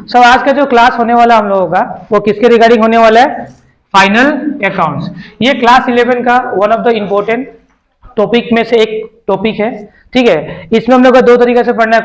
सो आज का जो क्लास होने वाला हम लोगों का वो किसके रिगार्डिंग होने वाला है? Final accounts. ये क्लास 11 का one of the important topic में से एक टॉपिक है, ठीक है। इसमें हम लोग को दो तरीके से पढ़ना है,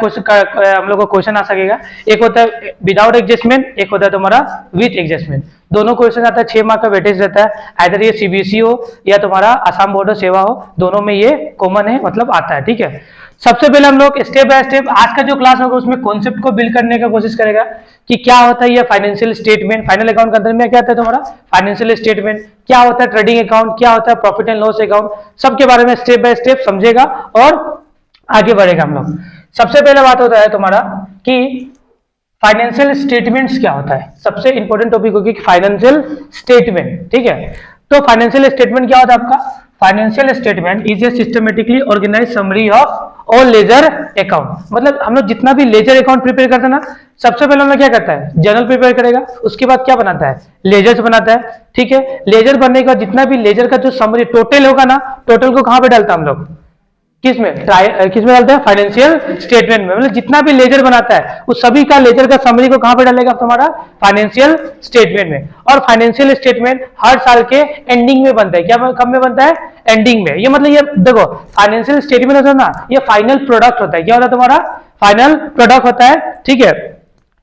हम लोग को क्वेश्चन आ सकेगा। एक होता है विदाउट एडजस्टमेंट, एक होता है तुम्हारा विथ एडजस्टमेंट। दोनों क्वेश्चन आता है, 6 मार्क का वेटेज रहता है। आइदर ये सीबीएसई हो या तुम्हारा आसाम बोर्ड सेवा हो, दोनों में ये कॉमन है, मतलब आता है, ठीक है। सबसे पहले हम लोग स्टेप बाय स्टेप आज का जो क्लास होगा उसमें कॉन्सेप्ट को बिल्ड करने का कोशिश करेगा कि क्या होता है ये फाइनेंशियल स्टेटमेंट। फाइनल अकाउंट के अंदर में क्या आता है तुम्हारा फाइनेंशियल स्टेटमेंट, क्या होता है ट्रेडिंग अकाउंट, क्या होता है प्रॉफिट एंड लॉस अकाउंट, सबके बारे में स्टेप बाय स्टेप समझेगा और आगे बढ़ेगा हम लोग। सबसे पहले बात होता है तुम्हारा कि फाइनेंशियल स्टेटमेंट्स क्या होता है। सबसे इंपॉर्टेंट टॉपिक होगी फाइनेंशियल स्टेटमेंट, ठीक है। तो फाइनेंशियल स्टेटमेंट क्या होता है आपका? Financial statement is a systematically organise summary of all ledger account. मतलब हम लोग जितना भी लेजर अकाउंट प्रिपेयर करते हैं ना, सबसे पहले हम लोग क्या करता है? जर्नल प्रिपेयर करेगा, उसके बाद क्या बनाता है? लेजर्स बनाता है, ठीक है। लेजर बनने के बाद जितना भी लेजर का जो समरी टोटल होगा ना, टोटल को कहां पे डालता है हम लोग? किसमें डालते हैं? फाइनेंशियल स्टेटमेंट में। मतलब जितना भी लेजर बनाता है उस सभी का लेजर का समरी को कहां पे डालेगा तुम्हारा? फाइनेंशियल स्टेटमेंट में। और फाइनेंशियल स्टेटमेंट हर साल के एंडिंग में बनता है। क्या कब में बनता है? एंडिंग में। ये मतलब ये देखो, फाइनेंशियल स्टेटमेंट होता है ना, ये फाइनल प्रोडक्ट होता है। क्या होता है तुम्हारा? फाइनल प्रोडक्ट होता है, ठीक है।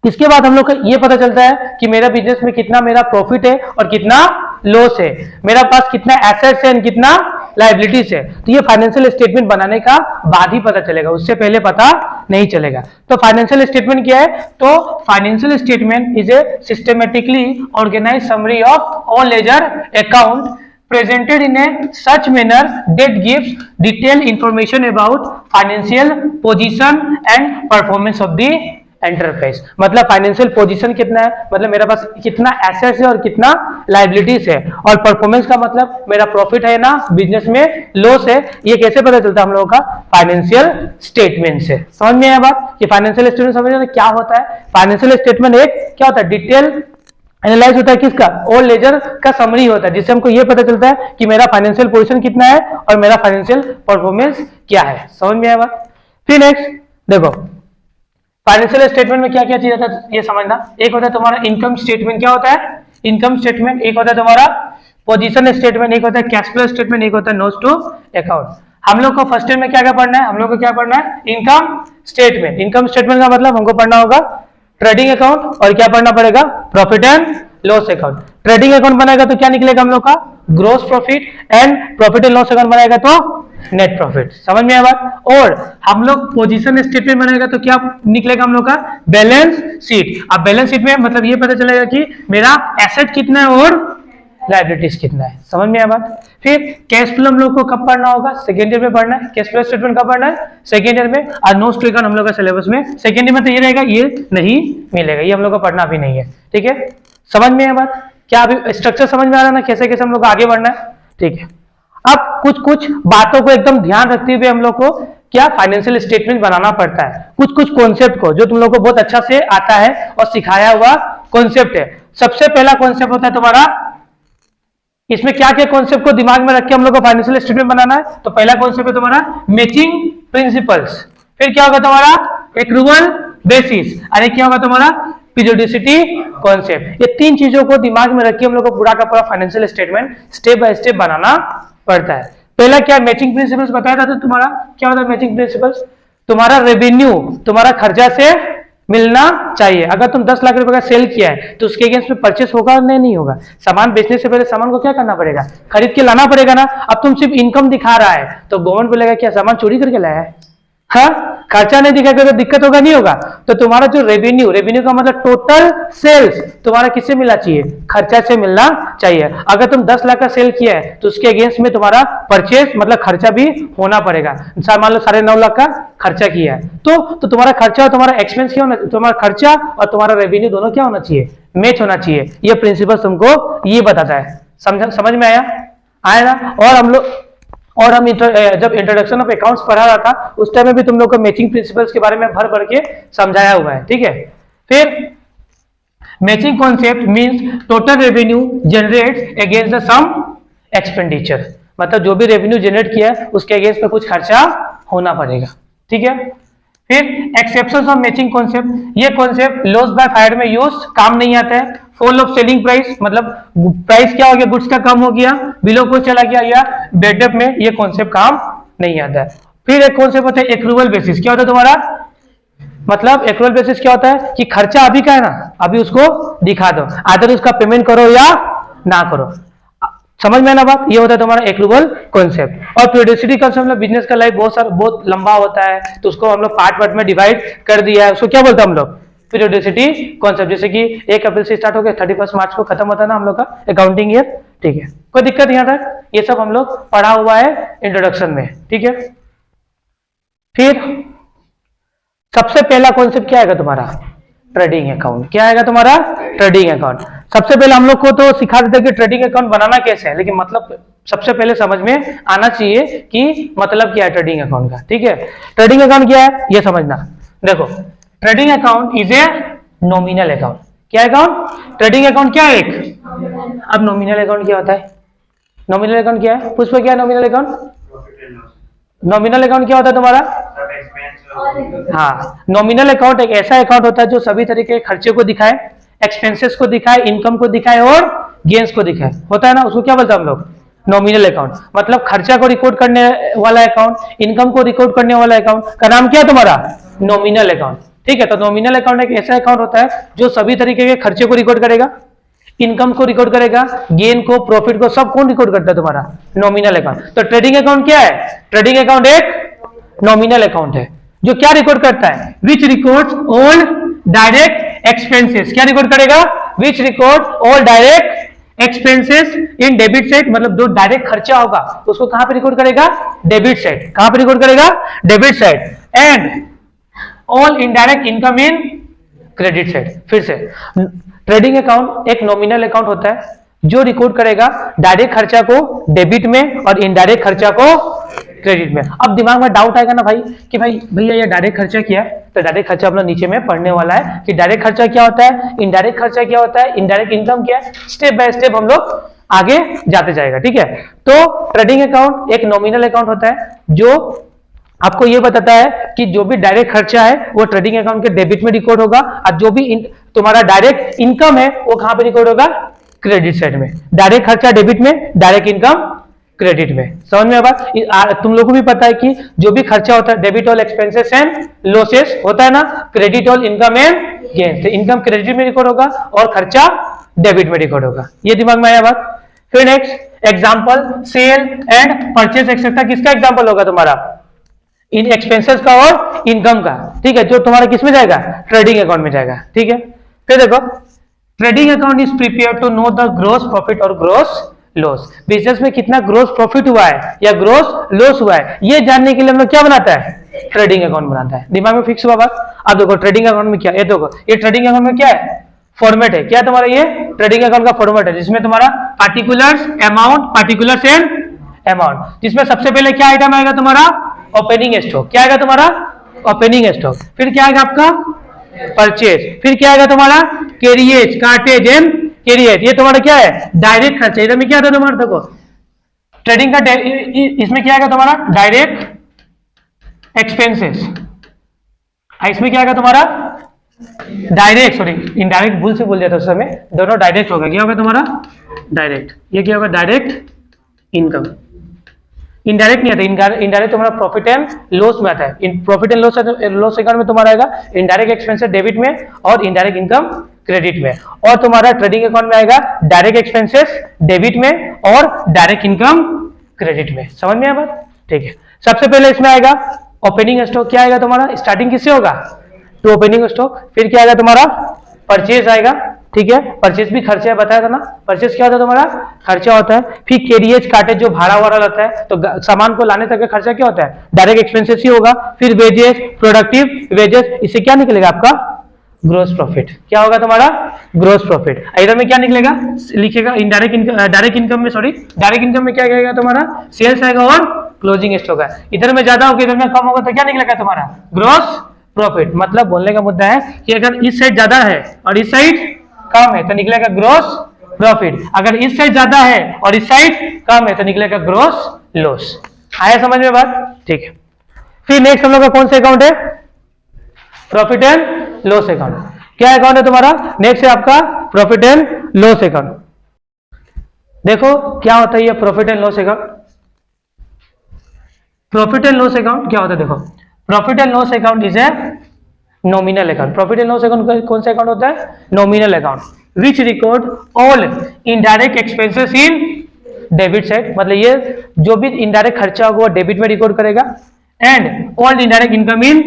इसके बाद हम लोग को ये पता चलता है कि मेरा बिजनेस में कितना मेरा प्रॉफिट है और कितना लॉस है, मेरा पास कितना एसेट्स है और कितना लायबिलिटीज है। तो ये फाइनेंशियल स्टेटमेंट बनाने का बाद ही पता चलेगा, उससे पहले पता नहीं चलेगा। तो फाइनेंशियल स्टेटमेंट क्या है? तो financial statement is a systematically organise summary of all ledger account presented in a such manner that gives detailed information about financial position and performance of the enterprise. मतलब फाइनेंशियल पोजीशन कितना है, मतलब मेरा पास कितना assets है और कितना liabilities है। और परफॉर्मेंस का मतलब मेरा प्रॉफिट है ना, बिजनेस में लॉस है, ये कैसे पता चलता है हम लोगों का? फाइनेंशियल स्टेटमेंट से। समझ में आया बात कि फाइनेंशियल स्टेटमेंट समझ क्या होता है? फाइनेंशियल स्टेटमेंट एक क्या होता है? डिटेल एनालाइज होता है किसका? ऑल लेजर का समरी होता है, जिससे हमको यह पता चलता है कि मेरा फाइनेंशियल पोजीशन कितना है और मेरा फाइनेंशियल परफॉर्मेंस क्या है। समझ में आया बात? फिर नेक्स्ट देखो, फाइनेंशियल स्टेटमेंट में क्या क्या चीज होता है ये समझना। एक होता है तुम्हारा इनकम स्टेटमेंट। क्या होता है? Income statement. एक होता है तुम्हारा पोजीशन स्टेटमेंट, एक होता है कैश फ्लो स्टेटमेंट, एक होता है नोट्स टू अकाउंट। हम लोग को फर्स्ट ईयर में क्या क्या पढ़ना है? हम लोग को क्या पढ़ना है? Income statement. इनकम स्टेटमेंट का मतलब हमको पढ़ना होगा ट्रेडिंग अकाउंट और क्या पढ़ना पड़ेगा? Profit and loss account. Trading account बनाएगा तो क्या निकलेगा हम लोग का? Gross profit. And profit and loss account बनाएगा तो नेट प्रॉफिट। समझ में आया बात? और हम लोग पोजीशन स्टेटमेंट बनाएगा तो क्या निकलेगा हम लोग का? Balance sheet. अब बैलेंस शीट में मतलब ये पता चलेगा कि मेरा एसेट कितना है और लायबिलिटीज कितना है। समझ में आया बात? फिर कैश फ्लो हम लोग को कब पढ़ना होगा? सेकेंड ईयर में पढ़ना है। कैश फ्लो स्टेटमेंट कब पढ़ना है? सेकेंड ईयर में। और नोट्स टू अकाउंट हम लोग का सिलेबस में सेकेंड ईयर में तो ये रहेगा, ये नहीं मिलेगा, ये हम लोग को पढ़ना भी नहीं है, ठीक है। समझ में आया बात? क्या अभी स्ट्रक्चर समझ में आ रहा है ना, कैसे कैसे हम लोग आगे बढ़ना है, ठीक है। अब कुछ कुछ बातों को एकदम ध्यान रखते हुए हम लोग को क्या फाइनेंशियल स्टेटमेंट बनाना पड़ता है। कुछ कुछ कॉन्सेप्ट को जो तुम लोग को बहुत अच्छा से आता है और सिखाया हुआ कॉन्सेप्ट है। सबसे पहला कॉन्सेप्ट होता है तुम्हारा, इसमें क्या क्या कॉन्सेप्ट को दिमाग में रख के हम लोग को फाइनेंशियल स्टेटमेंट बनाना है। तो पहला कॉन्सेप्ट है तुम्हारा मैचिंग प्रिंसिपल्स। फिर क्या होगा तुम्हारा? Accrual basis. अरे क्या होगा तुम्हारा? Periodicity concept. ये तीन चीजों को दिमाग में रख के हम लोग को पूरा का पूरा financial statement step by step बनाना पड़ता है। पहला क्या? मैचिंग प्रिंसिपल्स बताया था तो तुम्हारा क्या होता है मैचिंग प्रिंसिपल्स? तुम्हारा रेवेन्यू तुम्हारा खर्चा से मिलना चाहिए। अगर तुम 10 लाख रुपए का सेल किया है तो उसके अगेंस्ट में परचेस होगा और नहीं होगा? सामान बेचने से पहले सामान को क्या करना पड़ेगा? खरीद के लाना पड़ेगा ना। अब तुम सिर्फ इनकम दिखा रहा है तो गवर्नमेंट बोलेगा क्या सामान चोरी करके लाया है? हाँ, खर्चा नहीं दिखाएगा तो दिक्कत होगा नहीं होगा? तो तुम्हारा जो रेवेन्यू, रेवेन्यू का मतलब टोटल सेल्स तुम्हारा किससे मिलना चाहिए? खर्चा से मिलना चाहिए। अगर तुम 10 लाख का सेल किया है तो उसके अगेंस्ट में तुम्हारा परचेस मतलब खर्चा भी होना पड़ेगा। मान लो 9.5 लाख का खर्चा किया है तो तुम्हारा खर्चा और तुम्हारा एक्सपेंस क्या होना? तुम्हारा खर्चा और तुम्हारा रेवेन्यू दोनों क्या होना चाहिए? मैच होना चाहिए। ये प्रिंसिपल तुमको ये बताता है। समझ में आया? आया ना? और हम जब इंट्रोडक्शन ऑफ अकाउंट्स पढ़ा रहा था उस टाइम में भी तुम लोग को मैचिंग प्रिंसिपल्स के बारे में भर भर के समझाया हुआ है, ठीक है। फिर matching concept means total revenue generates against the some expenditure. मतलब जो भी रेवेन्यू जनरेट किया है उसके अगेंस्ट में कुछ खर्चा होना पड़ेगा, ठीक है। फिर एक्सेप्शन ऑफ मैचिंग कॉन्सेप्ट, ये कॉन्सेप्ट लॉस बाय फायर में यूज काम नहीं आता है। फॉल ऑफ सेलिंग प्राइस, मतलब प्राइस क्या हो गया, गुड्स का कम हो गया, बिलो को चला गया, या बैड डेट में ये कॉन्सेप्ट काम नहीं आता है। फिर एक कॉन्सेप्ट होता है एक्रूवल बेसिस। क्या होता है तुम्हारा, मतलब एक्रूवल बेसिस क्या होता है कि खर्चा अभी का है ना, अभी उसको दिखा दो, आदर उसका पेमेंट करो या ना करो। समझ में ना बात, ये होता है तुम्हारा एक्रूवल कॉन्सेप्ट। और पीरियोडिसिटी कॉन्सेप्ट में बिजनेस का लाइफ बहुत लंबा होता है, तो उसको हम लोग पार्ट में डिवाइड कर दिया है, उसको क्या बोलते हैं हम लोग, पीरियोडिसिटी कॉन्सेप्ट। जैसे कि 1 अप्रैल से स्टार्ट हो गया, 31 मार्च को खत्म होता है ना हम लोग का अकाउंटिंग ईयर, ठीक है, कोई दिक्कत यहाँ तक, ये सब हम लोग पढ़ा हुआ है इंट्रोडक्शन में, ठीक है। फिर सबसे पहला कॉन्सेप्ट क्या आएगा तुम्हारा, ट्रेडिंग अकाउंट। क्या आएगा तुम्हारा, ट्रेडिंग अकाउंट। सबसे पहले हम लोग को तो सिखा देते हैं कि ट्रेडिंग अकाउंट बनाना कैसे है, लेकिन मतलब सबसे पहले समझ में आना चाहिए कि मतलब क्या है ट्रेडिंग अकाउंट का, ठीक है। ट्रेडिंग अकाउंट क्या है ये समझना। देखो, trading account is a nominal account. क्या अकाउंट, ट्रेडिंग अकाउंट क्या है एक। अब नॉमिनल अकाउंट क्या होता है, नॉमिनल अकाउंट क्या है पुष्प, क्या है नॉमिनल अकाउंट, नॉमिनल अकाउंट क्या होता है तुम्हारा, हाँ, नॉमिनल अकाउंट एक ऐसा अकाउंट होता है जो सभी तरीके के खर्चे को दिखाए, एक्सपेंसेस को दिखाए, इनकम को दिखाए और गेन्स को दिखाए, होता है ना, उसको क्या बोलते हैं हम लोग, नॉमिनल अकाउंट। मतलब खर्चा को रिकॉर्ड करने वाला अकाउंट, इनकम को रिकॉर्ड करने वाला अकाउंट का नाम क्या है तुम्हारा, नॉमिनल अकाउंट, ठीक है। तो नॉमिनल अकाउंट एक ऐसा अकाउंट होता है जो सभी तरीके के खर्चे को रिकॉर्ड करेगा, इनकम को रिकॉर्ड करेगा, गेन को, प्रॉफिट को, सब कौन रिकॉर्ड करता है तुम्हारा, नॉमिनल अकाउंट। तो ट्रेडिंग अकाउंट क्या है, ट्रेडिंग अकाउंट एक नॉमिनल अकाउंट है जो क्या रिकॉर्ड करता है, which records all direct expenses. क्या रिकॉर्ड करेगा, which record all direct expenses in debit side, मतलब जो डायरेक्ट खर्चा होगा तो उसको कहां पे रिकॉर्ड करेगा, डेबिट साइड। कहां पे रिकॉर्ड करेगा, debit side. And all indirect income in credit side. फिर से, ट्रेडिंग अकाउंट एक नॉमिनल अकाउंट होता है जो रिकॉर्ड करेगा डायरेक्ट खर्चा को डेबिट में और इनडायरेक्ट खर्चा को क्रेडिट में। अब दिमाग में डाउट आएगा ना भाई कि भाई भैया ये डायरेक्ट खर्चा क्या है, तो डायरेक्ट खर्चा अपना नीचे में पढ़ने वाला है कि डायरेक्ट खर्चा क्या होता है, इनडायरेक्ट खर्चा क्या होता है, इनडायरेक्ट इनकम क्या है, स्टेप बाय स्टेप हम लोग आगे जाते जाएगा, ठीक है। तो ट्रेडिंग अकाउंट एक नॉमिनल अकाउंट होता है जो आपको ये बताता है कि जो भी डायरेक्ट खर्चा है वो ट्रेडिंग अकाउंट के डेबिट में रिकॉर्ड होगा, और जो भी तुम्हारा डायरेक्ट इनकम है वो कहां पे रिकॉर्ड होगा, क्रेडिट साइड में। डायरेक्ट खर्चा डेबिट में, डायरेक्ट इनकम क्रेडिट में। समझ में बात, तुम लोगों को भी पता है कि जो भी खर्चा होता है, debit all expenses and losses होता है ना, credit all income and gain. तो इनकम क्रेडिट में रिकॉर्ड होगा और खर्चा डेबिट में रिकॉर्ड होगा। ये दिमाग में आया बात। फिर next example, sale and purchase etcetera किसका एग्जांपल होगा तुम्हारा, इन एक्सपेंसेस का और इनकम का, ठीक है, जो तुम्हारा किस में जाएगा, ट्रेडिंग अकाउंट में जाएगा, ठीक है। फिर देखो, trading account is prepare to know the gross profit और ग्रोस लॉस। बिजनेस में कितना ग्रोस प्रॉफिट हुआ है या ग्रोस लॉस हुआ है, ये जानने के लिए हम लोग क्या बनाता है, ट्रेडिंग अकाउंट बनाता है। दिमाग में फिक्स हुआ बात। अब देखो ट्रेडिंग अकाउंट में क्या, ये देखो ये ट्रेडिंग अकाउंट में क्या है, फॉर्मेट है। क्या तुम्हारा ये ट्रेडिंग अकाउंट का फॉर्मेट है, जिसमें तुम्हारा particulars, amount, particulars and amount, जिसमें सबसे पहले क्या आइटम आएगा तुम्हारा, ओपनिंग स्टॉक। क्या आएगा तुम्हारा, ओपनिंग स्टॉक। फिर क्या आएगा आपका, परचेज। फिर क्या आएगा तुम्हारा, कैरियज, कार्टेज एंड कैरियज। ये तुम्हारा क्या है, डायरेक्ट खर्चा। इधर में क्या था तुम्हारा, देखो ट्रेडिंग का इसमें क्या आएगा तुम्हारा, डायरेक्ट एक्सपेंसेस। इसमें क्या आएगा तुम्हारा, डायरेक्ट, सॉरी इनडायरेक्ट भूल से बोल दिया था उस समय, दोनों डायरेक्ट होगा। क्या होगा तुम्हारा, डायरेक्ट। ये क्या होगा, डायरेक्ट इनकम। इनडायरेक्ट नहीं आता, इनडायरेक्ट तुम्हारा प्रॉफिट एंड लॉस में आता है। प्रॉफिट एंड लॉस अकाउंट में तुम्हारा आएगा इनडायरेक्ट एक्सपेंसेस डेबिट में और इनडायरेक्ट इनकम क्रेडिट में। और तुम्हारा ट्रेडिंग अकाउंट में आएगा डायरेक्ट एक्सपेंसेस डेबिट में और डायरेक्ट इनकम क्रेडिट में। समझ में आया बात, ठीक है। सबसे पहले इसमें आएगा ओपनिंग स्टॉक। क्या आएगा तुम्हारा, स्टार्टिंग किससे होगा, तो ओपनिंग स्टॉक। फिर क्या आएगा तुम्हारा, परचेज आएगा, ठीक है, परचेज भी खर्चा है, बताया था ना, परचेज क्या होता है तुम्हारा, खर्चा होता है। फिर कैरियज, कार्टेज जो भाड़ा वाड़ा रहता है, तो सामान को लाने तक का खर्चा क्या होता है, डायरेक्ट एक्सपेंसेस ही होगा। फिर वेजेस, प्रोडक्टिव वेजेस, इससे क्या निकलेगा आपका, ग्रोस प्रॉफिट। क्या होगा तुम्हारा, ग्रोस प्रॉफिट। इधर में क्या निकलेगा, लिखेगा इनडायरेक्ट इनकम, डायरेक्ट इनकम में, सॉरी डायरेक्ट इनकम में क्या आएगा तुम्हारा, सेल्स आएगा और क्लोजिंग स्टॉक है। इधर में ज्यादा होगा, इधर में कम होगा, तो क्या निकलेगा तुम्हारा, ग्रोस प्रॉफिट। मतलब बोलने का मुद्दा है कि अगर इस साइड ज्यादा है और इस साइड कम है तो निकलेगा ग्रोस प्रॉफिट। अगर इस साइड ज्यादा है और इस साइड कम है तो निकलेगा ग्रोस लॉस। आया समझ में बात, ठीक है। फिर नेक्स्ट हम लोग का कौन सा अकाउंट है, प्रॉफिट एंड लॉस अकाउंट। क्या अकाउंट है तुम्हारा? नेक्स्ट है आपका प्रॉफिट एंड लॉस अकाउंट। देखो क्या होता है ये profit and loss account. Profit and loss account क्या होता है? देखो, profit and loss account is a nominal account. Profit and loss account कौन सा अकाउंट होता है? Nominal account, which record all indirect expenses in debit side. मतलब ये जो भी इनडायरेक्ट खर्चा होगा वो डेबिट में रिकॉर्ड करेगा, and all indirect income in,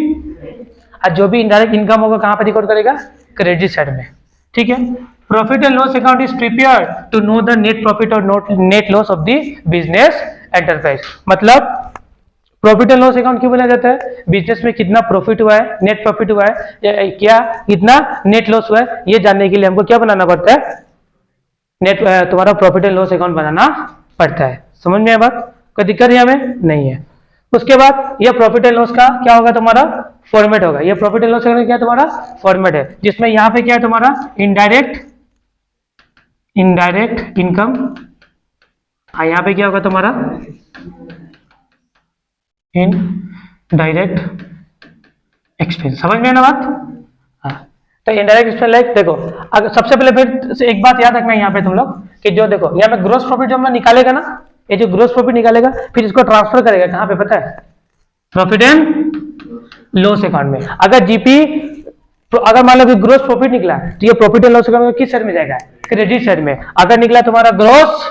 और जो भी इनडायरेक्ट इनकम होगा कहां पर रिकॉर्ड करेगा? क्रेडिट साइड में। ठीक है। Profit and loss account is prepared to know the net profit और net loss of the business enterprise. मतलब प्रॉफिट एंड लॉस अकाउंट क्यों बनाया जाता है? बिजनेस में कितना प्रॉफिट हुआ है, नेट प्रॉफिट हुआ है, या क्या कितना नेट लॉस हुआ है, ये जानने के लिए हमको क्या बनाना पड़ता है? नेट तुम्हारा प्रॉफिट एंड लॉस अकाउंट बनाना पड़ता है। समझ में आया बात? कोई दिक्कत यहाँ में नहीं है। उसके बाद ये प्रॉफिट एंड लॉस का क्या होगा? तुम्हारा फॉर्मेट होगा। ये प्रॉफिट एंड लॉस अकाउंट क्या तुम्हारा फॉर्मेट है, जिसमें यहाँ पे क्या है तुम्हारा? इनडायरेक्ट इनकम, यहाँ पे क्या होगा तुम्हारा? Indirect expense. समझ में है ना बात? हाँ, तो इनडायरेक्ट एक्सपेंस लाइक देखो, अगर सबसे पहले फिर एक बात याद रखना यहाँ पे तुम लोग कि जो देखो यहाँ पे ग्रोस प्रॉफिट जो हम निकालेगा ना, ये जो ग्रोस प्रॉफिट निकालेगा फिर इसको ट्रांसफर करेगा कहाँ पे पता है? प्रॉफिट एंड लॉस अकाउंट में। अगर जीपी, अगर मान लो कि ग्रोस प्रॉफिट निकला तो ये प्रॉफिट एंड लॉस अकाउंट में किस साइड में जाएगा? क्रेडिट साइड में। अगर निकला तुम्हारा ग्रोस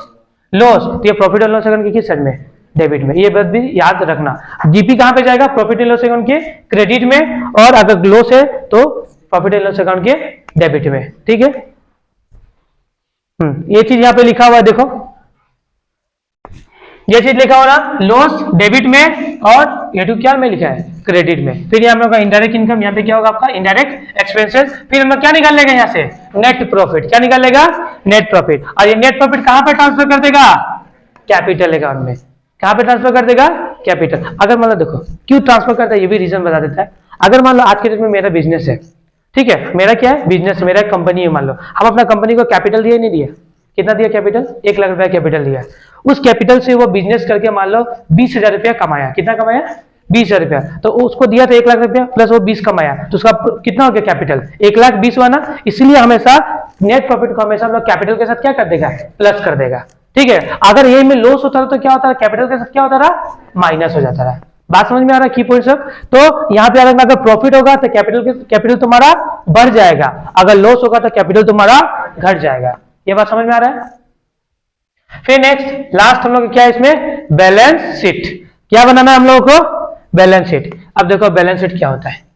लॉस तो ये प्रॉफिट एंड लॉस अकाउंट के किस साइड में? डेबिट में। ये बात भी याद रखना। जीपी कहां पे जाएगा? प्रॉफिट एंड लॉस अकाउंट के क्रेडिट में, और अगर लॉस है तो प्रॉफिट एंड लॉस अकाउंट के डेबिट में। ठीक है। ये चीज यहाँ पे लिखा हुआ है, देखो ये चीज लिखा हुआ ना, लॉस डेबिट में, और ये टू क्या में लिखा है? क्रेडिट में। फिर यहाँ पे इनडायरेक्ट इनकम, यहाँ पे क्या होगा आपका? Indirect expenses. फिर हम लोग क्या निकाल लेगा यहाँ से? Net profit. क्या निकाल लेगा? Net profit. और ये नेट प्रॉफिट कहां पे ट्रांसफर कर देगा? कैपिटल अकाउंट में। कहां पे ट्रांसफर कर देगा? कैपिटल। अगर मान लो देखो क्यों ट्रांसफर करता है ये भी रीजन बता देता है। अगर मान लो आज के डेट में मेरा बिजनेस है, ठीक है, मेरा क्या है? बिजनेस, मेरा कंपनी है। मान लो हम अपना कंपनी को कैपिटल दिया नहीं दिया? कितना दिया कैपिटल? 1 लाख रुपया कैपिटल दिया। उस कैपिटल से वो बिजनेस करके मान लो 20,000 रुपया कमाया। कितना कमाया? 20,000 रुपया। तो उसको दिया था 1 लाख रुपया, प्लस वो 20 कमाया, तो उसका कितना हो गया कैपिटल? 1,20,000 हुआ ना। इसलिए हमेशा नेट प्रॉफिट को हमेशा हम लोग कैपिटल के साथ क्या कर देगा? प्लस कर देगा। ठीक है। अगर ये में लॉस होता तो क्या होता है? कैपिटल के साथ क्या होता रहा? माइनस हो जाता रहा। बात समझ में आ रहा है? की पॉइंट सब। तो यहाँ पे अगर प्रॉफिट होगा तो कैपिटल तुम्हारा बढ़ जाएगा, अगर लॉस होगा तो कैपिटल तुम्हारा घट जाएगा। ये बात समझ में आ रहा है? फिर नेक्स्ट लास्ट हम लोग क्या है इसमें? Balance sheet. क्या बनाना है हम लोगों को? Balance sheet. अब देखो बैलेंस शीट क्या होता है।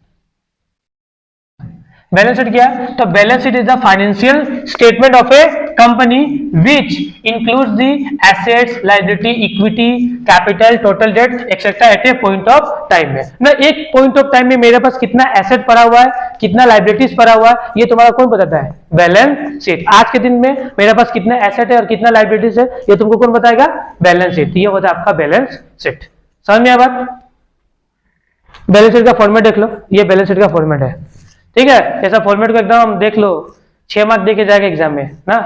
बैलेंस शीट क्या है? तो balance sheet is the financial statement of a company which includes the assets, liability, equity, capital, total debt etcetera at a point of time में। ना एक पॉइंट ऑफ टाइम में मेरे पास कितना एसेट पड़ा हुआ है, कितना लायबिलिटीज पड़ा हुआ है, ये तुम्हारा कौन बताता है? Balance sheet. आज के दिन में मेरे पास कितना एसेट है और कितना लायबिलिटीज है, ये तुमको कौन बताएगा? Balance sheet. ये होता है आपका बैलेंस शीट। समझ में आ बात? बैलेंस शीट का फॉर्मेट देख लो, ये बैलेंस शीट का फॉर्मेट है। ठीक है। ऐसा फॉर्मेट को एकदम देख लो, 6 मार्क देके जाएगा एग्जाम में ना।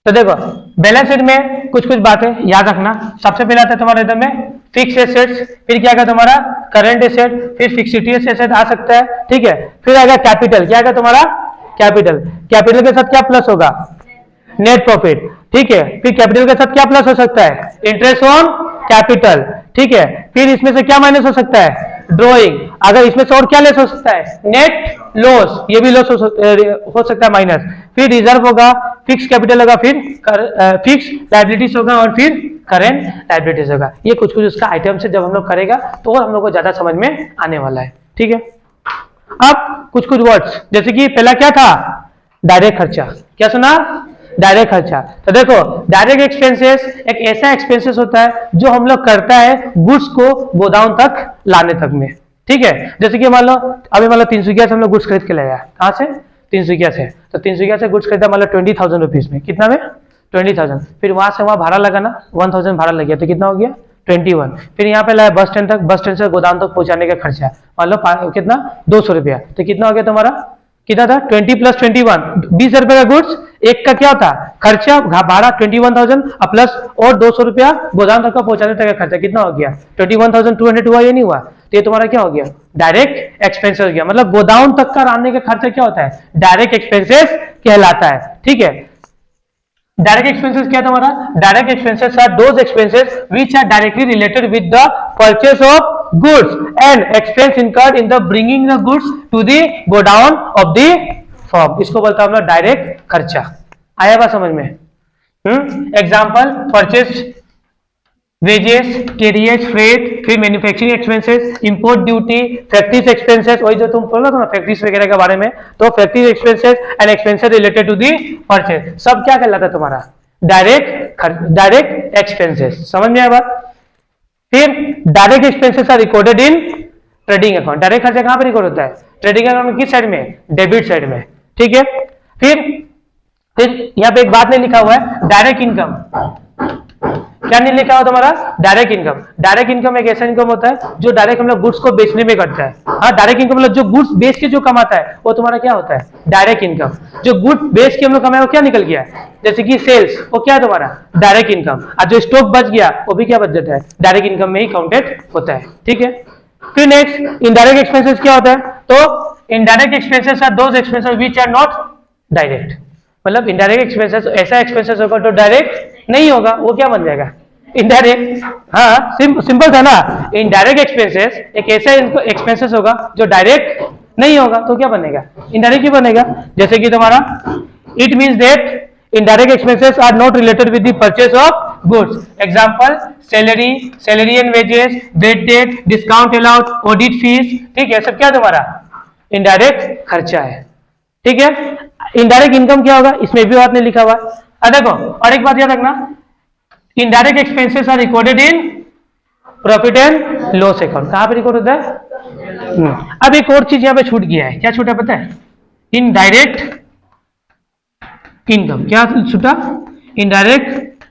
तो देखो बैलेंस शीट में कुछ कुछ बातें याद रखना। सबसे पहले आता है तुम्हारे इधर में फिक्स एसेट्स, फिर क्या आएगा तुम्हारा? करंट एसेट, फिर फिक्सिटियस एसेट आ सकता है। ठीक है। फिर आएगा कैपिटल। क्या आएगा तुम्हारा? कैपिटल। कैपिटल के साथ क्या प्लस होगा? Net profit. ठीक है। फिर कैपिटल के साथ क्या प्लस हो सकता है? Interest on capital. ठीक है। फिर इसमें से क्या माइनस हो सकता है? ड्रॉइंग। अगर इसमें से और क्या लेस हो सकता है? Net loss. ये भी लॉस हो सकता है माइनस। फिर रिजर्व होगा, फिक्स कैपिटल होगा, फिर फिक्स लायबिलिटीज होगा, और फिर करेंट लायबिलिटीज होगा। ये कुछ कुछ उसका आइटम से जब हम लोग करेगा तो और हम लोग को ज्यादा समझ में आने वाला है। ठीक है। अब कुछ कुछ वर्ड्स, जैसे कि पहला क्या था? डायरेक्ट खर्चा। क्या सुना? डायरेक्ट खर्चा। तो देखो डायरेक्ट एक्सपेंसेस एक ऐसा एक्सपेंसेस होता है जो हम लोग करता है गुड्स को गोदाम तक लाने तक में। ठीक है। जैसे कि मान लो अभी मान लो 300 से हम लोग गुड्स खरीद के लाया। कहाँ से? 300 से। तो 300 से गुड्स खरीदा मान लो 20,000 रुपीज में। कितना में? 20,000। फिर वहां से वहां भाड़ा लगा ना, 1,000 भाड़ा लग गया, तो कितना हो गया? 21। फिर यहाँ पे लाया बस स्टैंड तक, बस स्टैंड से गोदाम तक पहुंचाने का खर्चा मान लो कितना? 200 रुपया। तो कितना हो गया तुम्हारा? कितना था? 20 + 21, 20,000 रुपए का गुड्स। एक का क्या होता? खर्चा भाड़ा 21,000 प्लस और 200 रुपया गोदाम तक का पहुंचाने तक का खर्चा। कितना हो गया? 21,200 हुआ या नहीं हुआ? तो ये तुम्हारा क्या हो गया, डायरेक्ट एक्सपेंसेस हो गया। मतलब गोदाम तक का आने का खर्चा क्या होता है, डायरेक्ट एक्सपेंसेस कहलाता है। ठीक है, डायरेक्ट एक्सपेंसेस क्या तुम्हारा, direct expenses are those expenses which are directly related with the purchase of goods and expense incurred in the bringing the goods to the godown of the firm. इसको बोलता है हम लोग डायरेक्ट खर्चा। आया बात समझ में? Example, purchase, wages, carriage, freight, फिर manufacturing expenses, import duty, factories expenses, वही जो तुम बोला था ना फैक्ट्रीज वगैरह के बारे में, तो factories expenses and expenses related to the purchase, सब क्या कहलाता है तुम्हारा, डायरेक्ट एक्सपेंसेस। समझ में आया बात? फिर direct expenses are recorded in trading account. डायरेक्ट खर्चा कहां पर रिकॉर्ड होता है, ट्रेडिंग अकाउंट में, किस साइड में, डेबिट साइड में। ठीक है, फिर यहां पे एक बात नहीं लिखा हुआ है, डायरेक्ट इनकम। क्या नहीं लिखा हुआ तुम्हारा, डायरेक्ट इनकम। डायरेक्ट इनकम एक ऐसा इनकम होता है जो डायरेक्ट हम लोग गुड्स को बेचने में करता है। हाँ, डायरेक्ट इनकम मतलब जो गुड्स बेच के जो कमाता है वो तुम्हारा क्या होता है, डायरेक्ट इनकम। जो गुड्स बेच के हम लोग कमाए वो क्या निकल गया, जैसे कि सेल्स, वो क्या है तुम्हारा, डायरेक्ट इनकम। और जो स्टॉक बच गया वो भी क्या बच जाता है, डायरेक्ट इनकम में ही काउंटेड होता है। ठीक है, फिर नेक्स्ट इनडायरेक्ट एक्सपेंसेस क्या होता है, तो indirect expenses are those expenses which are not direct. मतलब इनडायरेक्ट एक्सपेंसेस ऐसा एक्सपेंसेस होगा तो डायरेक्ट नहीं होगा, वो क्या बन जाएगा, इनडायरेक्ट। हाँ, सिंपल था ना, इनडायरेक्ट एक्सपेंसेस एक ऐसा एक्सपेंसेस होगा जो डायरेक्ट नहीं होगा, तो क्या बनेगा, इनडायरेक्ट ही बनेगा। जैसे कि तुम्हारा it means that indirect expenses are not related with the purchase of goods. Example, salary and wages, bad debt, discount allowed, audit fees. ठीक है, सब क्या तुम्हारा इनडायरेक्ट खर्चा है। ठीक है, इनडायरेक्ट इनकम क्या होगा, इसमें भी बात नहीं लिखा हुआ। अब देखो, और एक बात याद रखना, indirect expenses are recorded in profit and loss account. कहां पे रिकॉर्ड होता है? अब एक और चीज यहां पे छूट गया है, क्या छूटा पता है, इनडायरेक्ट इनकम। क्या छूटा, इनडायरेक्ट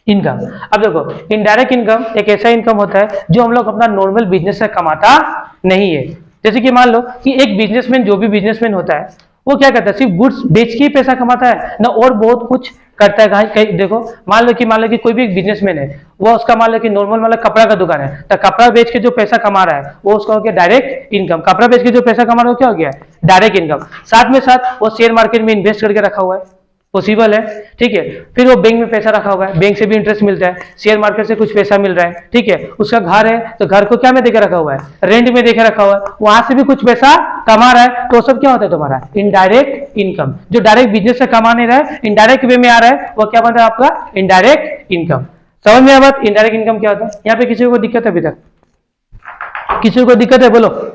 इनकम। अब देखो, इनडायरेक्ट इनकम एक ऐसा इनकम होता है जो हम लोग अपना नॉर्मल बिजनेस से कमाता नहीं है। जैसे कि मान लो कि एक बिजनेसमैन, जो भी बिजनेसमैन होता है वो क्या करता है, सिर्फ गुड्स बेच के ही पैसा कमाता है ना, और बहुत कुछ करता है। कहीं देखो, मान लो कि कोई भी बिजनेसमैन है, वो उसका मान लो कि नॉर्मल मतलब कपड़ा का दुकान है, तो कपड़ा बेच के जो पैसा कमा रहा है वो उसका हो गया डायरेक्ट इनकम। कपड़ा बेच के जो पैसा कमा रहा है वो क्या हो गया, डायरेक्ट इनकम। साथ में साथ वो शेयर मार्केट में इन्वेस्ट करके रखा हुआ है, पॉसिबल है। ठीक है, फिर वो बैंक में पैसा रखा हुआ है, बैंक से भी इंटरेस्ट मिलता है, शेयर मार्केट से कुछ पैसा मिल रहा है। ठीक है, उसका घर है तो घर को क्या में देके रखा हुआ है, रेंट में देके रखा हुआ है, वहां से भी कुछ पैसा कमा रहा है, तो सब क्या होता है तुम्हारा इनडायरेक्ट इनकम। जो डायरेक्ट बिजनेस से कमा नहीं रहा है, इनडायरेक्ट वे में आ रहा है, वो क्या बन रहा है आपका इनडायरेक्ट इनकम। समझ में आ बात, इनडायरेक्ट इनकम क्या होता है। यहाँ पे किसी को दिक्कत है, अभी तक किसी को दिक्कत है, बोलो।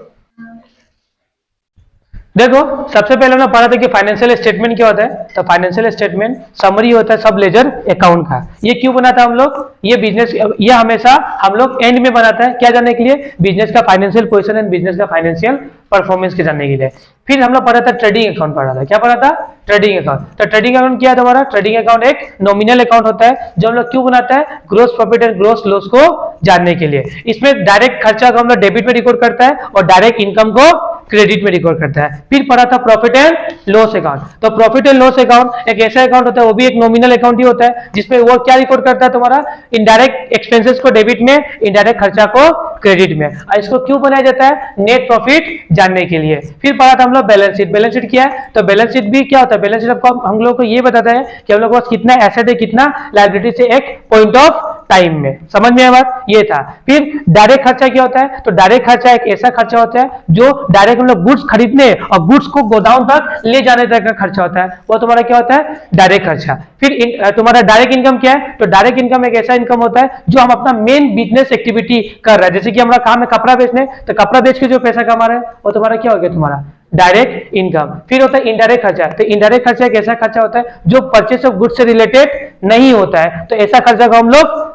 देखो, सबसे पहले हमने पढ़ा था कि फाइनेंशियल स्टेटमेंट क्या होता है, तो फाइनेंशियल स्टेटमेंट समरी होता है सब लेजर अकाउंट का। ये क्यों बनाता है हम लोग, ये बिजनेस, ये हमेशा हम लोग एंड में बनाता है, क्या जानने के लिए, बिजनेस का फाइनेंशियल पोजीशन एंड बिजनेस का फाइनेंशियल परफॉर्मेंस के जानने के लिए। फिर हम लोग पढ़ा था ट्रेडिंग अकाउंट, पढ़ा था, क्या पढ़ा था, ट्रेडिंग अकाउंट। तो ट्रेडिंग अकाउंट क्या है तुम्हारा, ट्रेडिंग अकाउंट एक नॉमिनल अकाउंट होता है जो हम लोग क्यों बनाता है, gross profit and gross loss को जानने के लिए। इसमें डायरेक्ट खर्चा को हम लोग डेबिट में रिकॉर्ड करता है और डायरेक्ट इनकम को क्रेडिट में रिकॉर्ड करता है। फिर पढ़ा था प्रॉफिट एंड लॉस अकाउंट। तो प्रॉफिट एंड लॉस अकाउंट एक ऐसा अकाउंट होता है, वो भी एक नॉमिनल अकाउंट ही होता है, जिसमें वो क्या रिकॉर्ड करता है तुम्हारा, इनडायरेक्ट एक्सपेंसेस को डेबिट में, इनडायरेक्ट खर्चा को क्रेडिट में। और इसको क्यों बनाया जाता है, नेट प्रॉफिट जानने के लिए। फिर पढ़ा था हम लोग बैलेंस शीट। बैलेंस शीट क्या है, तो बैलेंस शीट भी क्या होता है, बैलेंस शीट आपको हम लोग को ये बताता है कि हम लोग के पास कितना एसेट है, कितना लायबिलिटी से एक पॉइंट ऑफ टाइम में। समझ में आया बात, ये था। फिर डायरेक्ट खर्चा क्या होता है, तो डायरेक्ट खर्चा एक ऐसा खर्चा होता है जो डायरेक्ट हम लोग गुड्स खरीदने और गुड्स को गोदाम तक ले जाने तक का खर्चा होता है, वो तुम्हारा क्या होता है, डायरेक्ट खर्चा। फिर तुम्हारा डायरेक्ट इनकम क्या है, तो डायरेक्ट इनकम एक ऐसा इनकम होता है जो हम अपना मेन बिजनेस एक्टिविटी कर रहे हैं। जैसे कि हमारा काम है कपड़ा बेचने, तो कपड़ा बेच के जो पैसा कमा रहे हैं वो तुम्हारा क्या हो गया, तुम्हारा डायरेक्ट इनकम। फिर होता है इनडायरेक्ट खर्चा। तो इनडायरेक्ट खर्चा एक ऐसा खर्चा होता है जो परचेस ऑफ गुड्स से रिलेटेड नहीं होता है, तो ऐसा खर्चा को हम लोग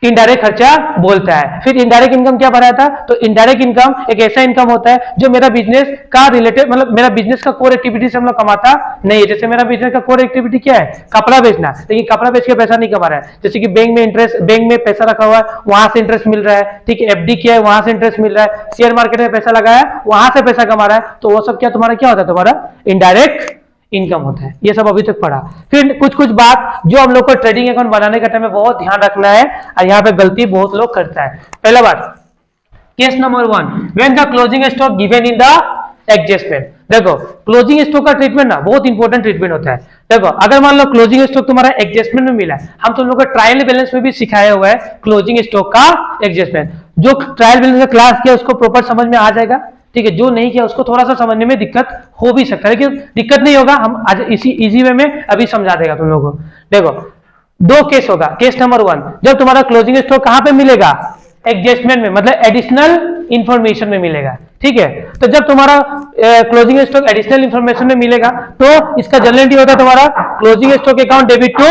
इनडायरेक्ट खर्चा बोलता है। फिर इनडायरेक्ट इनकम क्या भरा था, तो इनडायरेक्ट इनकम एक ऐसा इनकम होता है जो मेरा बिजनेस का रिलेटेड, मतलब मेरा बिजनेस का कोर एक्टिविटी से हम लोग कमाता नहीं है। जैसे मेरा बिजनेस का कोर एक्टिविटी क्या है, कपड़ा बेचना, लेकिन कपड़ा बेच के पैसा नहीं कमा रहा है। जैसे कि बैंक में इंटरेस्ट, बैंक में पैसा रखा हुआ है, वहां से इंटरेस्ट मिल रहा है। ठीक है, एफडी किया है, वहां से इंटरेस्ट मिल रहा है। शेयर मार्केट में पैसा लगाया, वहां से पैसा कमा रहा है, तो वो सब क्या तुम्हारा क्या होता है, तुम्हारा इनडायरेक्ट इनकम होता है। ये सब अभी तक पढ़ा। फिर कुछ बात जो हम लोग को ट्रेडिंग अकाउंट बनाने के टाइम में बहुत ध्यान रखना है, और यहाँ पे गलती बहुत लोग करता है। पहला बात, case number 1, when the closing stock given in the adjustment. देखो क्लोजिंग स्टॉक का ट्रीटमेंट ना बहुत इंपॉर्टेंट ट्रीटमेंट होता है। देखो अगर मान लो क्लोजिंग स्टॉक तुम्हारा एडजस्टमेंट में मिला है, हम तुम लोग को ट्रायल बैलेंस में भी सिखाया हुआ है क्लोजिंग स्टॉक का एडजस्टमेंट। जो ट्रायल बैलेंस का क्लास किया उसको प्रॉपर समझ में आ जाएगा, ठीक है। जो नहीं किया उसको थोड़ा सा समझने में दिक्कत हो भी सकता है, लेकिन दिक्कत नहीं होगा, हम आज इसी इजी वे में अभी समझा देगा तुम लोगों को। देखो दो केस होगा। केस नंबर 1, जब तुम्हारा क्लोजिंग स्टॉक कहां पे मिलेगा, एडजस्टमेंट में, मतलब एडिशनल इंफॉर्मेशन में मिलेगा, ठीक है। तो जब तुम्हारा क्लोजिंग स्टॉक एडिशनल इंफॉर्मेशन में मिलेगा तो इसका जनरलिटी होता है तुम्हारा closing stock account debit to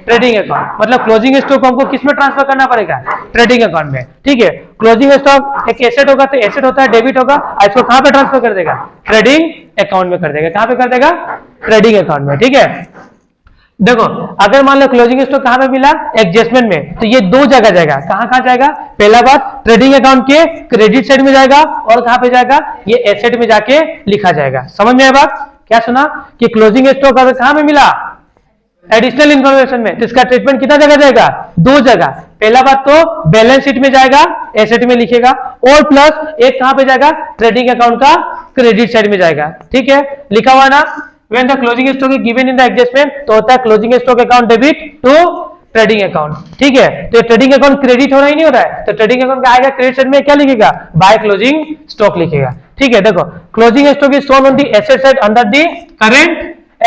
trading account. मतलब क्लोजिंग स्टॉक हमको किस में ट्रांसफर करना पड़ेगा, ट्रेडिंग अकाउंट में, ठीक है। क्लोजिंग स्टॉक एक एसेट होगा तो एसेट होता है, डेबिट होगा, इसको कहां पे ट्रांसफर कर देगा, ट्रेडिंग अकाउंट में कर देगा। कहां पे कर देगा, ट्रेडिंग अकाउंट में, ठीक है। देखो अगर मान लो क्लोजिंग स्टॉक कहां पे मिला, एडजस्टमेंट में, तो ये दो जगह जाएगा। कहां कहां जाएगा, पहला बात ट्रेडिंग अकाउंट के क्रेडिट साइड में जाएगा, और कहां पे जाएगा, ये एसेट में जाके लिखा जाएगा। समझ में आया बात, क्या सुना कि क्लोजिंग स्टॉक अगर कहां पे मिला, एडिशनल इंफॉर्मेशन में, तो इसका ट्रीटमेंट कितना जगह जाएगा, दो जगह। पहला बात तो बैलेंस शीट में जाएगा, एसेट में लिखेगा, और प्लस एक कहां पे जाएगा, ट्रेडिंग अकाउंट का क्रेडिट साइड में जाएगा, ठीक है। लिखा हुआ ना, when the closing stock is given in the adjustment तो होता है closing stock account debit to trading account, ठीक है। तो ट्रेडिंग अकाउंट क्रेडिट हो रहा ही नहीं हो रहा है, तो ट्रेडिंग अकाउंट का आएगा क्रेडिट साइड में, क्या लिखेगा, बाय क्लोजिंग स्टॉक लिखेगा, ठीक है। देखो closing stock is shown on the asset side under the current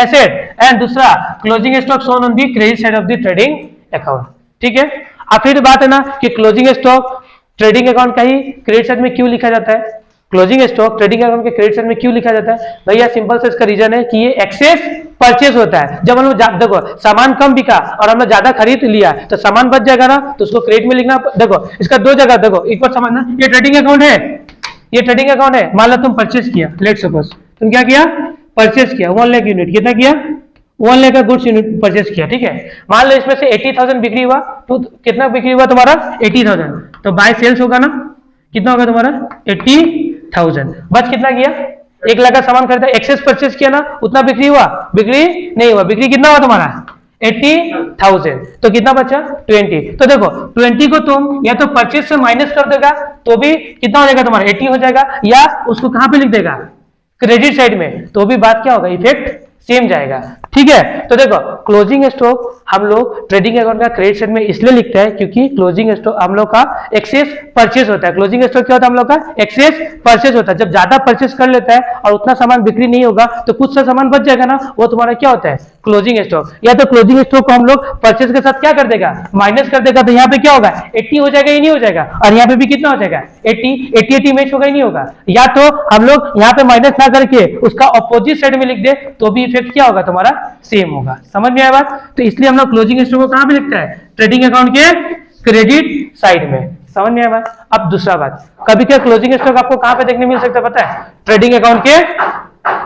asset, and दूसरा closing stock shown on the credit side of the trading account, ठीक है। अब फिर बात है ना कि क्लोजिंग स्टॉक ट्रेडिंग अकाउंट का ही क्रेडिट साइड में क्यों लिखा जाता है, क्लोजिंग स्टॉक ट्रेडिंग अकाउंट के क्रेडिट साइड में क्यों लिखा जाता है, भैया सिंपल से इसका रीजन है कि ये एक्सेस परचेस होता है। जब हम लोग देखो सामान कम बिका और हमने ज्यादा खरीद लिया तो सामान बच जाएगा ना, तो उसको क्रेडिट में लिखना। देखो इसका दो जगह, देखो एक बार समझना, ये ट्रेडिंग अकाउंट है, ये ट्रेडिंग अकाउंट है। मान लो तुम परचेस किया, लेट सपोज तुम क्या किया, परचेस किया 1 लाख यूनिट, कितना किया, 1 लाख का गुड्स यूनिट परचेस किया, ठीक है। मान लो इसमें से 80,000 बिक्री हुआ, तो कितना बिक्री हुआ तुम्हारा, 80,000, तो बाय सेल्स होगा ना, कितना होगा तुम्हारा 80,000, बच कितना गया, 1 लाख का सामान खरीदा, एक्सेस परचेस किया ना, उतना बिक्री हुआ, बिक्री नहीं हुआ, बिक्री कितना हुआ तुम्हारा 80,000, तो कितना बचा 20। तो देखो 20 को तुम या तो परचेस से माइनस कर देगा तो भी कितना हो जाएगा तुम्हारा 80 हो जाएगा, या उसको कहां पे लिख देगा, क्रेडिट साइड में, तो भी बात क्या होगा, इफेक्ट सेम जाएगा, ठीक है। तो देखो क्लोजिंग स्टॉक हम लोग ट्रेडिंग अकाउंट का क्रेडिट साइड में इसलिए लिखते हैं क्योंकि क्लोजिंग स्टॉक हम लोग का एक्सेस परचेस होता है। क्लोजिंग स्टॉक क्या होता है, हम लोग का एक्सेस परचेस होता है। जब ज्यादा परचेस कर लेता है और उतना सामान बिक्री नहीं होगा तो कुछ सा सामान बच जाएगा ना, वो तुम्हारा क्या होता है, क्लोजिंग स्टॉक। या तो क्लोजिंग स्टॉक को हम लोग परचेस के साथ क्या कर देगा, माइनस कर देगा, तो यहाँ पे क्या होगा 80 हो जाएगा, ही नहीं हो जाएगा, और यहाँ पे भी कितना हो जाएगा 80 मैच होगा, ही नहीं होगा। या तो हम लोग यहाँ पे माइनस ना करके उसका अपोजिट साइड में लिख दे तो भी इफेक्ट क्या होगा तुम्हारा, सेम होगा। समझ में आया बात, तो इसलिए हम लोग क्लोजिंग स्टॉक को कहां पे लिखते हैं, ट्रेडिंग अकाउंट के क्रेडिट साइड में। समझ में आया बात। अब दूसरा बात, कभी क्या क्लोजिंग स्टॉक आपको कहां पे देखने मिल सकता है पता है, ट्रेडिंग अकाउंट के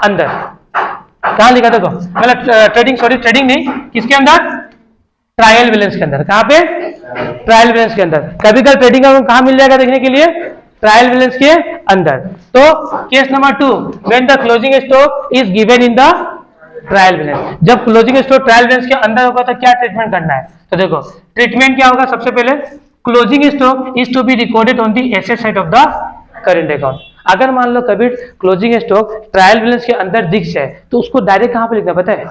अंदर। कहां लिखा देखो, मतलब ट्रेडिंग नहीं, किसके अंदर, ट्रायल बैलेंस के अंदर। कहां पे, ट्रायल बैलेंस के अंदर। कभी कभी ट्रेडिंग अकाउंट कहां मिल जाएगा देखने के लिए, ट्रायल बैलेंस के अंदर। तो case number 2, when the closing stock is given in the trial balance. जब क्लोजिंग स्टॉक ट्रायल बैलेंस के अंदर होगा तो क्या ट्रीटमेंट करना है, तो देखो ट्रीटमेंट क्या होगा, सबसे पहले closing stock is to be recorded on the asset side of the current account. अगर मान लो कभी क्लोजिंग स्टॉक ट्रायल बैलेंस के अंदर दिख जाए तो उसको डायरेक्ट कहां पे लिखना पता है,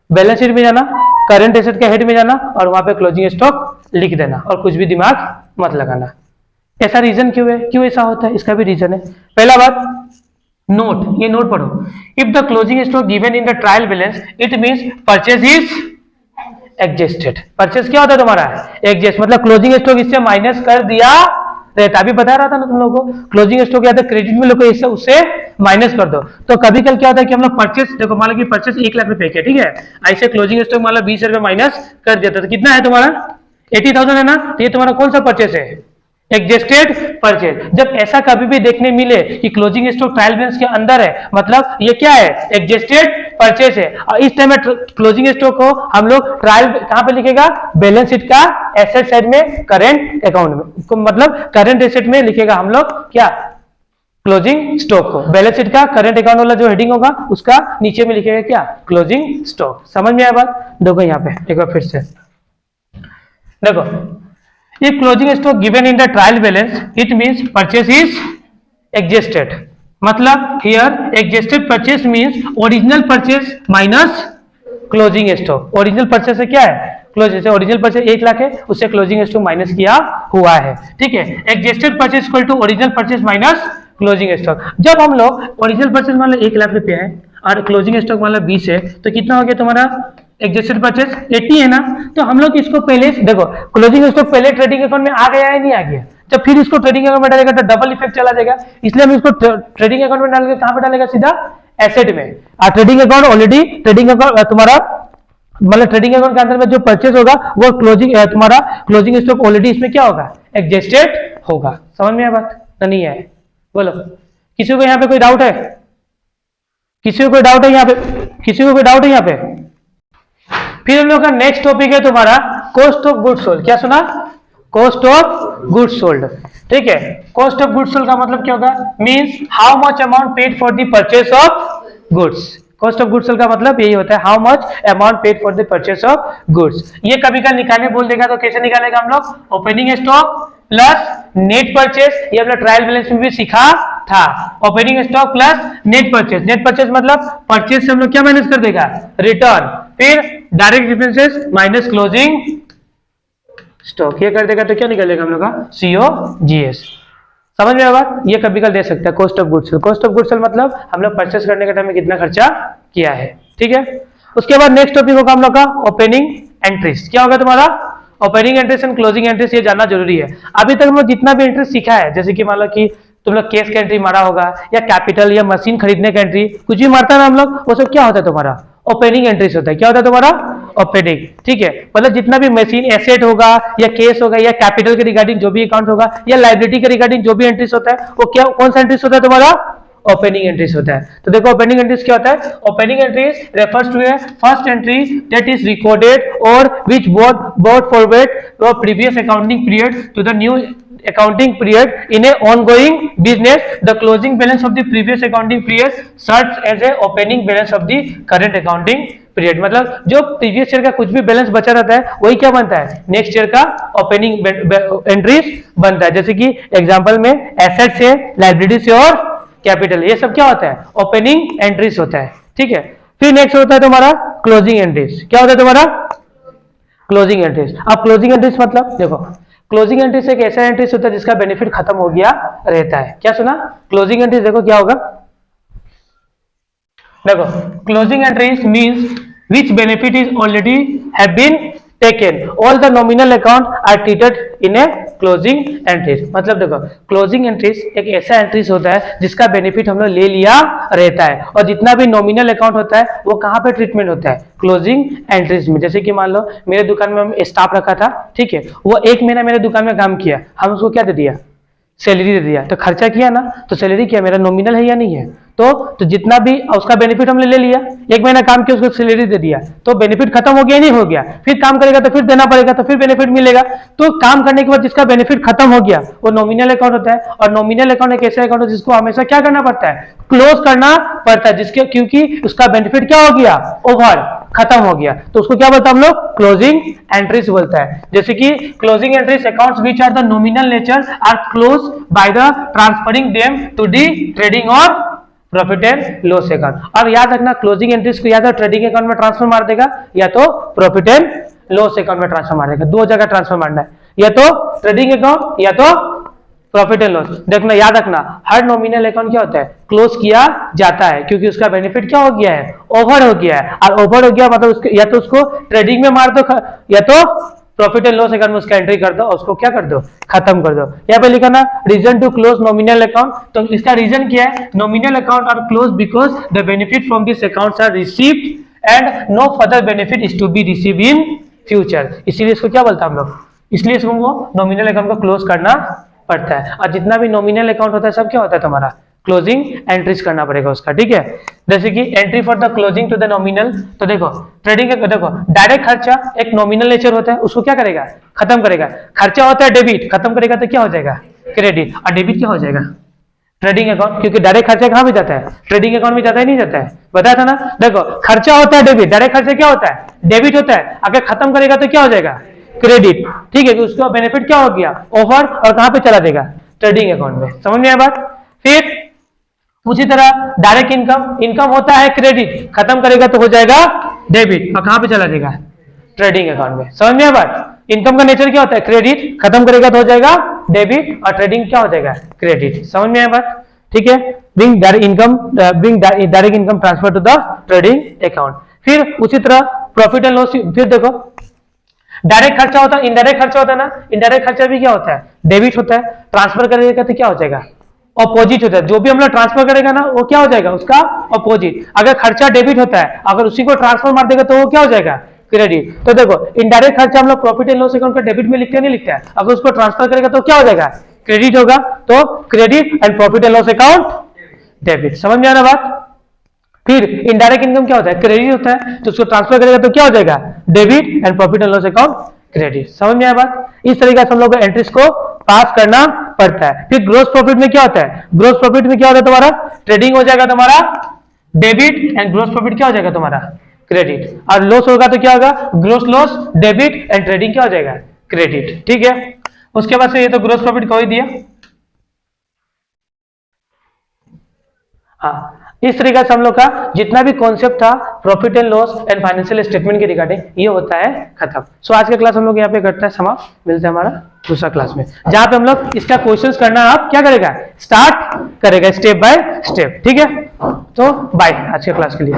बैलेंस शीट में जाना, करंट एसेट के हेड में जाना और वहां पे क्लोजिंग स्टॉक लिख देना, और कुछ भी दिमाग मत लगाना। ऐसा रीजन क्यों है, क्यों ऐसा होता है, इसका भी रीजन है। पहला बात, नोट, ये नोट पढ़ो, if the closing stock given in the trial balance it means purchase is adjusted. Purchase क्या होता है तुम्हारा, एडजस्ट, मतलब क्लोजिंग स्टॉक इससे माइनस कर दिया रहता। अभी बता रहा था ना तुम लोगों को, क्लोजिंग स्टॉक या तो क्रेडिट में लोग इससे उससे माइनस कर दो। तो कभी कल क्या होता है कि हम लोग परचेस, देखो मान लो कि परचेस 1 लाख रुपए के, ठीक है, ऐसे क्लोजिंग स्टॉक मान लो 20 रुपए माइनस कर देता, तो कितना है तुम्हारा 80,000 है ना, तो ये तुम्हारा कौन सा परचेस है, एडजस्टेड परचेज। जब ऐसा कभी भी देखने मिले कि क्लोजिंग स्टॉक ट्रायल बैलेंस के अंदर है, मतलब ये क्या है, एडजस्टेड परचेज है, और इस टाइम में क्लोजिंग स्टॉक को हम लोग ट्रायल कहां पे लिखेगा, बैलेंस शीट का एसेट साइड में, करेंट अकाउंट में, मतलब करंट एसेट में लिखेगा हम लोग क्या, क्लोजिंग स्टॉक को। बैलेंस शीट का करंट अकाउंट वाला जो हेडिंग होगा उसका नीचे में लिखेगा क्या, क्लोजिंग स्टॉक। समझ में आया बात। देखो यहाँ पे एक बार फिर से देखो, if closing stock given in the trial balance it means purchase is adjusted, मतलब here adjusted purchase means original purchase minus closing stock. Original purchase से क्या है, क्लोज, जैसे ओरिजिनल परचेस 1 लाख है, उससे क्लोजिंग स्टॉक माइनस किया हुआ है, ठीक है। Existed purchase equal to original purchase minus closing stock. जब हम लोग ओरिजिनल परचेस मान लो 1 लाख रुपया है और क्लोजिंग स्टॉक मान लो 20 है, तो कितना हो गया तुम्हारा एग्जिस्टेड परचेस 80 है ना। तो हम लोग इसको पहले देखो, क्लोजिंग स्टॉक पहले ट्रेडिंग अकाउंट में आ गया है नहीं आ गया, जब फिर इसको ट्रेडिंग अकाउंट में डालेगा तो डबल इफेक्ट चला जाएगा, इसलिए हम इसको ट्रेडिंग अकाउंट में डाल के कहां पे डालेगा, सीधा एसेट में। और trading account already, trading account तुम्हारा मतलब ट्रेडिंग अकाउंट के अंदर में जो परचेस होगा वो क्लोजिंग तुम्हारा क्लोजिंग स्टॉक ऑलरेडी इसमें क्या होगा, एडजस्टेड होगा। समझ में आया बात नहीं है, बोलो किसी को यहाँ पे कोई डाउट है, किसी को कोई डाउट है यहाँ पे, किसी को कोई डाउट है यहाँ पे। फिर हम लोग का नेक्स्ट टॉपिक है तुम्हारा कॉस्ट ऑफ गुड्स सोल्ड। क्या सुना, कॉस्ट ऑफ गुड्स सोल्ड, ठीक है। कॉस्ट ऑफ गुड्स सोल्ड का मतलब क्या होगा, means how much amount paid for the purchase of goods. Cost of goods sold का मतलब यही होता है, how much amount paid for the purchase of goods. ये कभी कभी निकालने बोल देगा तो कैसे निकालेगा हम लोग, opening stock plus net purchase, ये हमने ट्रायल बैलेंस में भी सीखा था। Opening stock plus net purchase, net purchase मतलब परचेस से हम लोग क्या माइनस कर देगा, रिटर्न, फिर direct differences minus closing stock, ये कर देगा तो क्या निकलेगा हम लोग का, COGS। समझ में आया बात, ये कभी कल दे सकता है cost of goods. Cost of goods मतलब हम लोग परचेस करने के टाइम में कितना खर्चा किया है, ठीक है। उसके बाद नेक्स्ट टॉपिक होगा हम लोग का ओपनिंग एंट्रीज। क्या होगा तुम्हारा, opening entries and closing entries, ये जानना जरूरी है। अभी तक हम लोग जितना भी एंट्री सीखा है, जैसे कि मान लो कि तुम लोग केस का एंट्री मारा होगा या कैपिटल या मशीन खरीदने का एंट्री, कुछ भी मारता है ना हम लोग, वो सब क्या होता है तुम्हारा, ओपनिंग एंट्रीज होता है। क्या होता है तुम्हारा, ओपनिंग, ठीक है। मतलब जितना भी मशीन एसेट होगा या केस होगा या कैपिटल के रिगार्डिंग जो भी अकाउंट होगा या लाइबिलिटी के रिगार्डिंग जो भी एंट्रीज होता है, वो क्या, कौन सा एंट्रीज होता है तुम्हारा, ओपनिंग एंट्रीज होता है। तो देखो ओपनिंग एंट्रीज क्या होता है, opening entries refers to a first entry that is recorded और which brought forward to a previous accounting period to the new accounting period in a ongoing business. The closing balance of the previous accounting period serves as a opening balance of the current accounting period। मतलब जो previous year का कुछ भी balance बचा रहता है वही क्या बनता है, नेक्स्ट ईयर का ओपनिंग एंट्रीज बनता है। जैसे कि एग्जांपल में एसेट से, लायबिलिटी से और कैपिटल, ये सब क्या होता है, ओपनिंग एंट्रीज होता है, ठीक है। फिर नेक्स्ट होता है तुम्हारा क्लोजिंग एंट्रीज। क्या होता है तुम्हारा, क्लोजिंग एंट्रीज। अब क्लोजिंग एंट्रीज मतलब देखो, क्लोजिंग एंट्रीज एक ऐसा एंट्रीज होता है जिसका बेनिफिट खत्म हो गया रहता है। क्या सुना, क्लोजिंग एंट्रीज देखो क्या होगा, देखो closing entries means which benefit is already have been taken, all the nominal account are treated in a closing entries. मतलब देखो क्लोजिंग एंट्रीज एक ऐसा एंट्रीज होता है जिसका बेनिफिट हम लोग ले लिया रहता है, और जितना भी नॉमिनल अकाउंट होता है वो कहां पे ट्रीटमेंट होता है, क्लोजिंग एंट्रीज में। जैसे कि मान लो मेरे दुकान में स्टाफ रखा था, ठीक है, वो 1 महीना मेरे दुकान में काम किया, हम उसको क्या दे दिया, सैलरी दे दिया, तो खर्चा किया ना, तो सैलरी क्या मेरा नॉमिनल है या नहीं है, तो जितना भी उसका बेनिफिट हमने ले लिया, 1 महीना काम किया उसको सैलरी दे दिया, तो बेनिफिट खत्म हो गया नहीं हो गया, फिर काम करेगा तो फिर देना पड़ेगा, तो फिर बेनिफिट मिलेगा। तो काम करने के बाद जिसका बेनिफिट खत्म हो गया वो नॉमिनल अकाउंट होता है, और नॉमिनल अकाउंट एक ऐसा अकाउंट है जिसको हमेशा क्या करना पड़ता है, क्लोज करना पड़ता है, जिसके क्योंकि उसका बेनिफिट क्या हो गया, ओवर खत्म हो गया, तो उसको क्या बोलता है हम लोग, क्लोजिंग एंट्रीज बोलता है। जैसे कि closing entries accounts which are the nominal nature are close by the transferring them to the trading और प्रॉफिट एंड लॉस अकाउंट। और याद रखना क्लोजिंग एंट्रीज को या तो ट्रेडिंग अकाउंट में ट्रांसफर मार देगा या तो प्रॉफिट एंड लॉस अकाउंट में ट्रांसफर मार देगा, 2 जगह ट्रांसफर मारना है, या तो ट्रेडिंग अकाउंट या तो प्रॉफिट एंड लॉस। देखना याद रखना हर नॉमिनल अकाउंट क्या होता है, क्लोज किया जाता है, क्योंकि उसका बेनिफिट क्या हो गया है, ओवर हो गया है, और ओवर हो गया मतलब उसके या तो उसको ट्रेडिंग में मार दो या तो प्रॉफिट एंड लॉस अकाउंट में उसका एंट्री कर दो और उसको क्या कर दो, खत्म कर दो। यहाँ पे लिखा ना reason to close nominal account, तो इसका रीजन क्या है, nominal account are close because the benefit from this accounts are received and no further benefit is to be receive in future. इसीलिए इसको क्या बोलता है हम लोग, इसलिए इसको नॉमिनल अकाउंट को क्लोज करना पड़ता है, और जितना भी नॉमिनल अकाउंट होता है सब क्या होता है तुम्हारा, क्लोजिंग एंट्रीज करना पड़ेगा उसका, ठीक है। जैसे कि entry for the closing to the nominal, तो देखो ट्रेडिंग का देखो डायरेक्ट खर्चा एक नॉमिनल नेचर होता है, उसको क्या करेगा, खत्म करेगा। खर्चा होता है डेबिट, खत्म करेगा तो क्या हो जाएगा, क्रेडिट, और डेबिट क्या हो जाएगा, ट्रेडिंग अकाउंट, क्योंकि डायरेक्ट खर्चा कहां पे जाता है, ट्रेडिंग अकाउंट में जाता है नहीं जाता है, बताया था ना। देखो खर्चा होता है डेबिट, डायरेक्ट खर्चा क्या होता है, डेबिट होता है, अगर खत्म करेगा तो क्या हो जाएगा, क्रेडिट, ठीक है, कि उसका बेनिफिट क्या हो गया, ओवर, और कहां पे चला जाएगा, ट्रेडिंग अकाउंट में। समझ में आया बात। फिर उसी तरह डायरेक्ट इनकम, इनकम होता है क्रेडिट, खत्म करेगा तो हो जाएगा डेबिट, और कहां पे चला जाएगा, ट्रेडिंग अकाउंट में। समझ में आया बात। इनकम का नेचर क्या होता है, क्रेडिट, खत्म करेगा तो हो जाएगा डेबिट, और ट्रेडिंग क्या हो जाएगा, क्रेडिट। समझ में आया बात, ठीक है। Bring direct income transfer to the trading account. फिर उसी तरह प्रॉफिट एंड लॉस, फिर देखो डायरेक्ट खर्चा होता है, इनडायरेक्ट खर्चा होता है ना, इनडायरेक्ट खर्चा भी क्या होता है, डेबिट होता है, ट्रांसफर करेगा तो क्या हो जाएगा, ऑपोजिट होता है। जो भी हम लोग ट्रांसफर करेगा ना वो क्या हो जाएगा, उसका ऑपोजिट। अगर खर्चा डेबिट होता है, अगर उसी को ट्रांसफर मार देगा तो वो क्या हो जाएगा, क्रेडिट। तो देखो इनडायरेक्ट खर्चा हम लोग प्रॉफिट एंड लॉस अकाउंट का डेबिट में लिखते हैं, नहीं लिखते हैं, अगर उसको ट्रांसफर करेगा तो क्या हो जाएगा, क्रेडिट होगा। तो credit and profit and loss account debit. समझ में आ रहा बात। फिर इनडायरेक्ट इनकम क्या होता है, क्रेडिट होता है, तो उसको ट्रांसफर करेगा तो क्या हो जाएगा, debit and profit and loss account credit. समझ में आया बात। इस तरीके से हम लोग को एंट्रीज को पास करना पड़ता है। फिर ग्रोस प्रॉफिट में क्या होता है, ग्रोस प्रॉफिट में क्या होता है तुम्हारा, ट्रेडिंग हो जाएगा तुम्हारा डेबिट, एंड ग्रोस प्रॉफिट क्या हो जाएगा तुम्हारा, क्रेडिट। और लॉस होगा तो क्या होगा, gross loss, debit and trading क्या हो जाएगा, क्रेडिट। ठीक है। उसके बाद से ये तो ग्रोस प्रॉफिट को ही दिया। हाँ, इस तरीके से हम लोग का जितना भी कॉन्सेप्ट था profit and loss and financial statement के रिगार्डिंग, ये होता है खत्म। सो आज का क्लास हम लोग यहाँ पे करते हैं समाप्त। मिलते हैं हमारा दूसरा क्लास में, जहां पे हम लोग इसका क्वेश्चंस करना आप क्या करेगा, स्टार्ट करेगा स्टेप बाय स्टेप। ठीक है, तो बाय आज के क्लास के लिए।